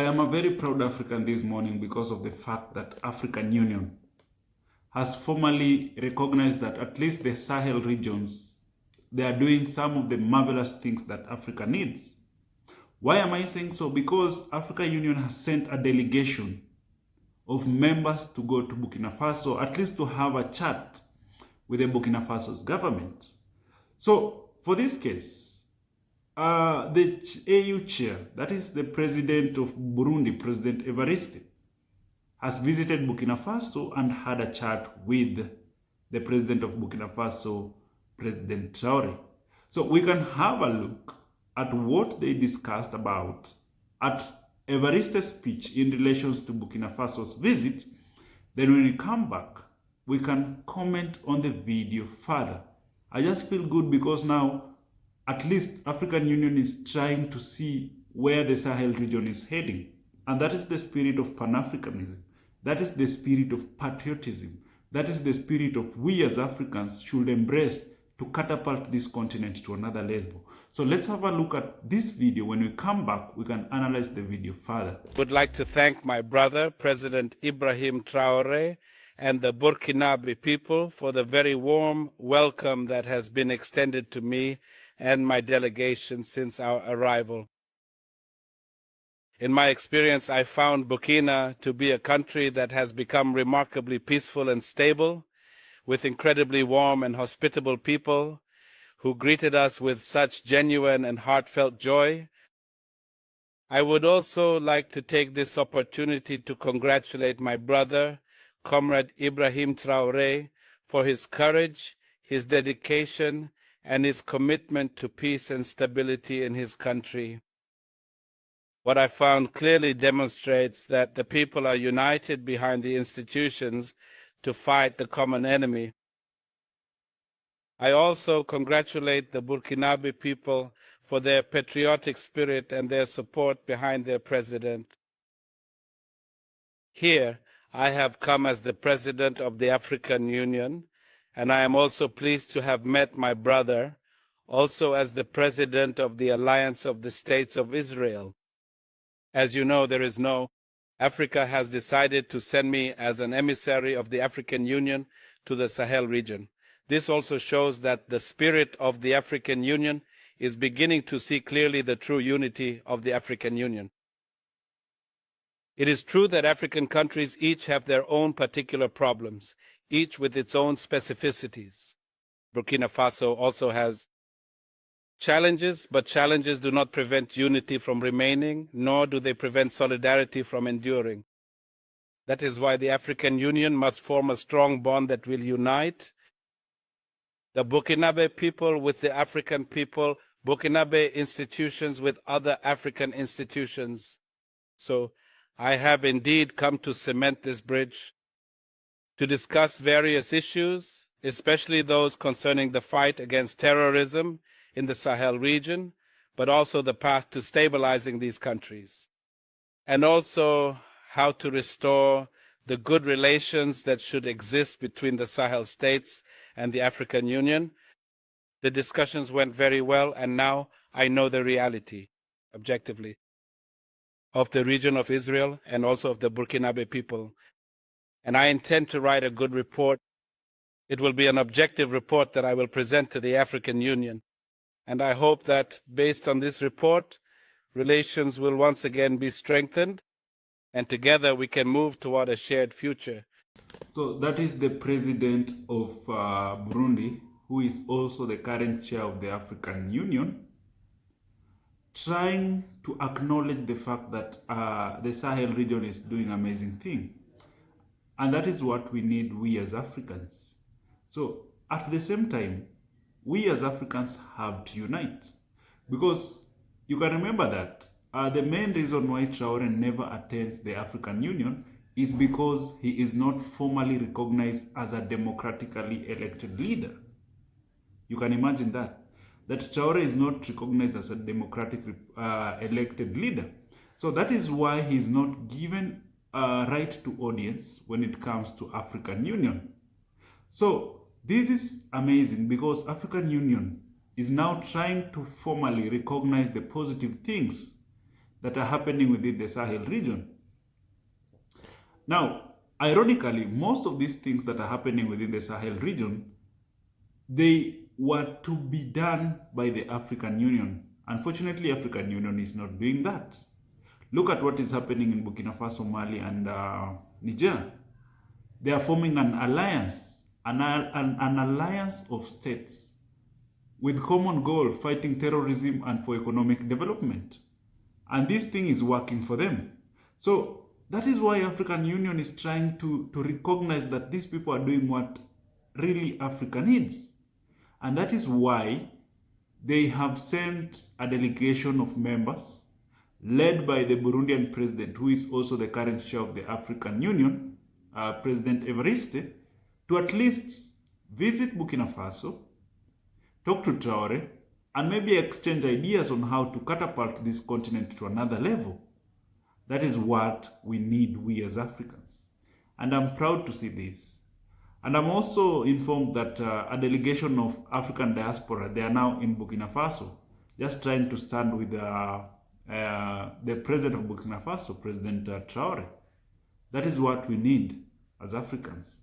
am a very proud African this morning because of the fact that African Union has formally recognized that at least the Sahel regions, they are doing some of the marvelous things that Africa needs. Why am I saying so? Because African Union has sent a delegation of members to go to Burkina Faso, at least to have a chat with the Burkina Faso's government. So for this case, the AU chair, that is the president of Burundi, President Evariste, has visited Burkina Faso and had a chat with the president of Burkina Faso, President Traoré. So we can have a look at what they discussed about at Evariste's speech in relations to Burkina Faso's visit. Then when we come back, we can comment on the video further. I just feel good because now at least African Union is trying to see where the Sahel region is heading. And that is the spirit of Pan-Africanism. That is the spirit of patriotism. That is the spirit of we as Africans should embrace to catapult this continent to another level. So let's have a look at this video. When we come back, we can analyze the video further. I would like to thank my brother, President Ibrahim Traoré, and the Burkinabe people for the very warm welcome that has been extended to me and my delegation since our arrival. In my experience, I found Burkina to be a country that has become remarkably peaceful and stable, with incredibly warm and hospitable people who greeted us with such genuine and heartfelt joy. I would also like to take this opportunity to congratulate my brother, Comrade Ibrahim Traoré, for his courage, his dedication, and his commitment to peace and stability in his country. What I found clearly demonstrates that the people are united behind the institutions to fight the common enemy. I also congratulate the Burkinabe people for their patriotic spirit and their support behind their president. Here, I have come as the President of the African Union, and I am also pleased to have met my brother, also as the President of the Alliance of the States of Israel. As you know, Africa has decided to send me as an emissary of the African Union to the Sahel region. This also shows that the spirit of the African Union is beginning to see clearly the true unity of the African Union. It is true that African countries each have their own particular problems, each with its own specificities. Burkina Faso also has challenges, but challenges do not prevent unity from remaining, nor do they prevent solidarity from enduring. That is why the African Union must form a strong bond that will unite the Burkinabe people with the African people, Burkinabe institutions with other African institutions. So I have indeed come to cement this bridge to discuss various issues, especially those concerning the fight against terrorism in the Sahel region, but also the path to stabilizing these countries, and also how to restore the good relations that should exist between the Sahel states and the African Union. The discussions went very well, and now I know the reality, objectively, of the region of Israel and also of the Burkinabe people. And I intend to write a good report. It will be an objective report that I will present to the African Union. And I hope that based on this report, relations will once again be strengthened, and together we can move toward a shared future. So that is the president of Burundi, who is also the current chair of the African Union, trying to acknowledge the fact that the Sahel region is doing amazing things. And that is what we need, we as Africans. So at the same time, we as Africans have to unite. Because you can remember that the main reason why Traoré never attends the African Union is because he is not formally recognized as a democratically elected leader. You can imagine that Traoré is not recognized as a democratic elected leader. So that is why he is not given a right to audience when it comes to African Union. So this is amazing because African Union is now trying to formally recognize the positive things that are happening within the Sahel region. Now, ironically, most of these things that are happening within the Sahel region, they were to be done by the African Union. Unfortunately, African Union is not doing that. Look at what is happening in Burkina Faso, Mali, and Niger. They are forming an alliance, an alliance of states with common goal, fighting terrorism and for economic development. And this thing is working for them. So that is why African Union is trying to recognize that these people are doing what really Africa needs. And that is why they have sent a delegation of members led by the Burundian president, who is also the current chair of the African Union, President Evariste, to at least visit Burkina Faso, talk to Traoré, and maybe exchange ideas on how to catapult this continent to another level. That is what we need, we as Africans. And I'm proud to see this. And I'm also informed that a delegation of African diaspora, they are now in Burkina Faso, just trying to stand with the president of Burkina Faso, President Traoré. That is what we need as Africans.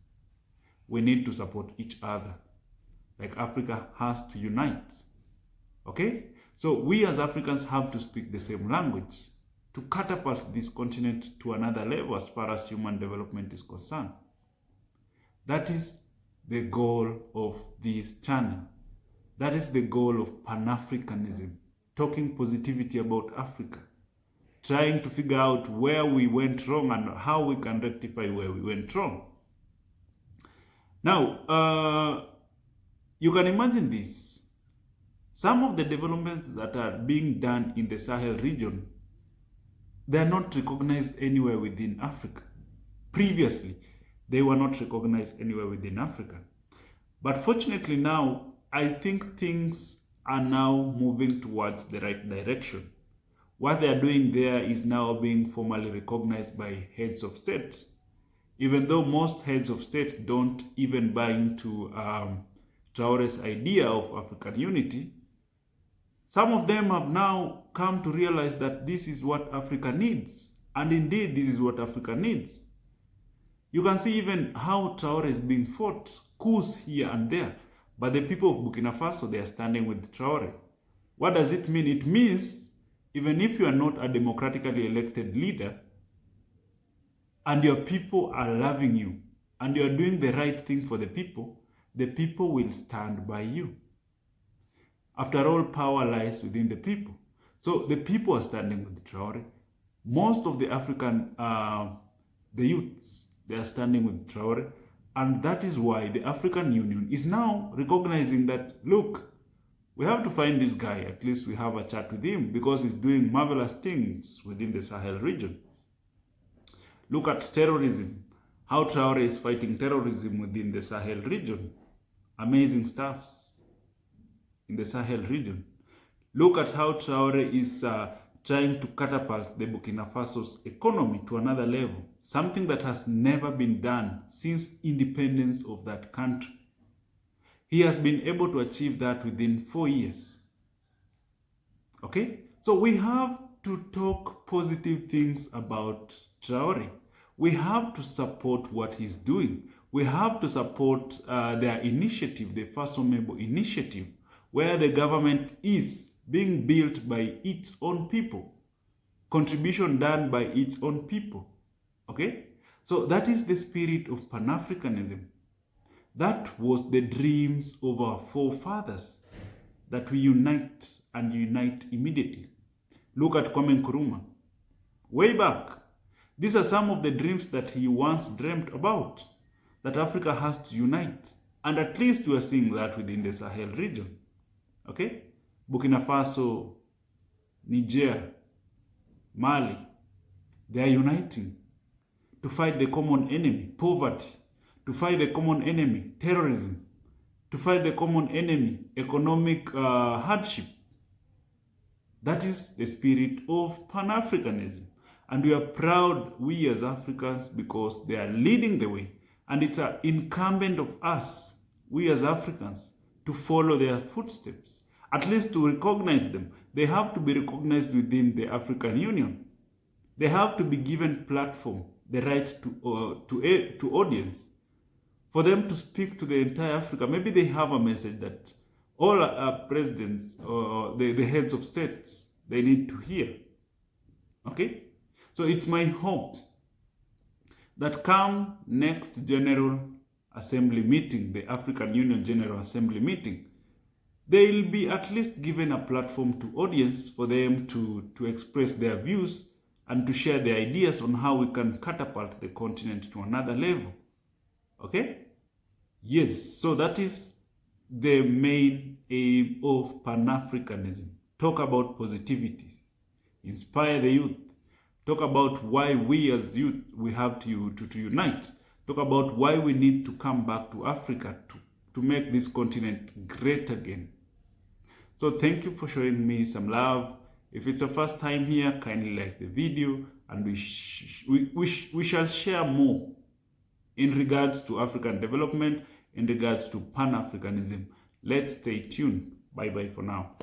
We need to support each other. Like Africa has to unite. Okay? So we as Africans have to speak the same language to catapult this continent to another level as far as human development is concerned. That is the goal of this channel. That is the goal of Pan-Africanism, talking positivity about Africa, trying to figure out where we went wrong and how we can rectify where we went wrong. Now, you can imagine this. Some of the developments that are being done in the Sahel region, they are not recognized anywhere within Africa. Previously, they were not recognized anywhere within Africa. But fortunately now, I think things are now moving towards the right direction. What they are doing there is now being formally recognized by heads of state. Even though most heads of state don't even buy into Traoré's idea of African unity, some of them have now come to realize that this is what Africa needs. And indeed, this is what Africa needs. You can see even how Traoré is being fought, coups here and there. But the people of Burkina Faso, they are standing with Traoré. What does it mean? It means even if you are not a democratically elected leader, and your people are loving you, and you are doing the right thing for the people will stand by you. After all, power lies within the people. So the people are standing with Traoré. Most of the African, the youths, they are standing with Traoré. And that is why the African Union is now recognizing that, look, we have to find this guy. At least we have a chat with him because he's doing marvelous things within the Sahel region. Look at terrorism, how Traoré is fighting terrorism within the Sahel region. Amazing stuffs in the Sahel region. Look at how Traoré is trying to catapult the Burkina Faso's economy to another level, something that has never been done since independence of that country. He has been able to achieve that within 4 years. Okay? So we have to talk positive things about Traoré. We have to support what he's doing. We have to support their initiative, the Fasomebo initiative, where the government is being built by its own people, contribution done by its own people. Okay? So that is the spirit of Pan-Africanism. That was the dreams of our forefathers, that we unite and unite immediately. Look at Kwame Nkrumah. Way back, these are some of the dreams that he once dreamt about, that Africa has to unite. And at least we are seeing that within the Sahel region. Okay? Burkina Faso, Niger, Mali, they are uniting to fight the common enemy, poverty, to fight the common enemy, terrorism, to fight the common enemy, economic hardship. That is the spirit of Pan-Africanism. And we are proud, we as Africans, because they are leading the way. And it's incumbent of us, we as Africans, to follow their footsteps, at least to recognize them. they have to be recognized within the African Union. They have to be given platform, the right to audience, for them to speak to the entire Africa. Maybe they have a message that all presidents or the heads of states, they need to hear. Okay? So it's my hope that come next General Assembly meeting, the African Union General Assembly meeting, they'll be at least given a platform to audience for them to express their views and to share their ideas on how we can catapult the continent to another level. Okay? Yes, so that is the main aim of Pan-Africanism. Talk about positivity, inspire the youth, talk about why we as youth, we have to unite, talk about why we need to come back to Africa to make this continent great again. So thank you for showing me some love. If it's your first time here, kindly like the video, and we shall share more in regards to African development, in regards to Pan-Africanism. Let's stay tuned. Bye-bye for now.